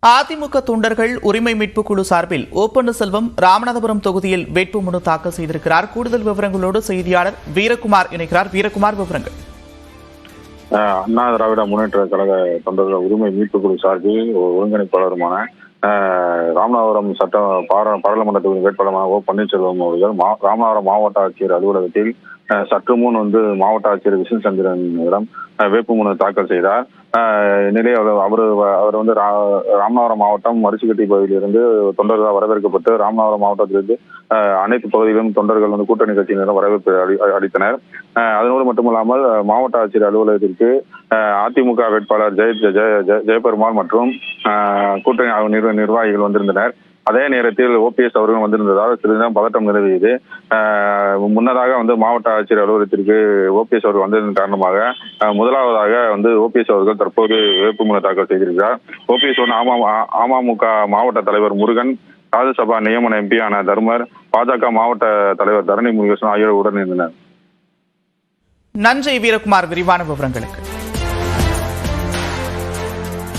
அதிமுக தொண்டர்கள் உரிமை மீட்பு குழு சார்பில் ஓ பன்னீர்செல்வம் ராமநாதபுரம் தொகுதியில் வேட்புமனு தாக்கல் செய்திருக்கிறார். கூடுதல் விவரங்களோடு செய்தியாளர் வீரகுமார் இணைக்கிறார். வீரகுமார், விவரங்கள். அண்ணா திராவிட முன்னேற்ற கழக தொண்டர்கள் உரிமை மீட்பு குழு சார்பில் ஒருங்கிணைப்பாளருமான ராமநாதபுரம் பாராளுமன்ற தொகுதி வேட்பாளரான ஓ பன்னீர்செல்வம் அவர்கள் ராமநாதபுரம் மாவட்ட ஆட்சியர் அலுவலகத்தில் சற்று முன் மாவட்ட ஆட்சியர் விஷ்ணு சந்திரனிடம் வேட்புமனு தாக்கல் செய்தார். இந்நிலையில் அவர் ராமநாதபுரம் மாவட்டம் மரிசுக்கட்டி பகுதியிலிருந்து தொண்டர்கள் வரவேற்கப்பட்டு ராமநாதபுரம் மாவட்டத்திலிருந்து அனைத்து பகுதிகளிலும் தொண்டர்கள் கூட்டணி கட்சியினரும் வரவேற்பு அளித்தனர். அதனோடு மட்டுமல்லாமல் மாவட்ட ஆட்சியர் அலுவலகத்திற்கு அதிமுக வேட்பாளர் ஜெயபெருமாள் மற்றும் கூட்டணி நிர்வாகிகள் வந்திருந்தனர். அதே நேரத்தில் ஓபிஎஸ் அவர்கள் வந்திருந்ததால் சிறிது நேரம் பதட்டம் நிலவியது. முன்னதாக மாவட்ட ஆட்சியர் அலுவலகத்திற்கு ஓபிஎஸ் அவர்கள் வந்ததன் காரணமாக முதலாவதாக ஓபிஎஸ் அவர்கள் தற்போது வேட்புமனு தாக்கல் செய்திருக்கிறார். ஓபிஎஸ் அமமுக மாவட்ட தலைவர் முருகன், ராஜ்யசபா நியமன எம்பியான தர்மர், பாஜக மாவட்ட தலைவர் தரணி முருகேசன் ஆகியோர் உடன் இருந்தனர். நன்றி வீரகுமார், விரிவான விவரங்களுக்கு.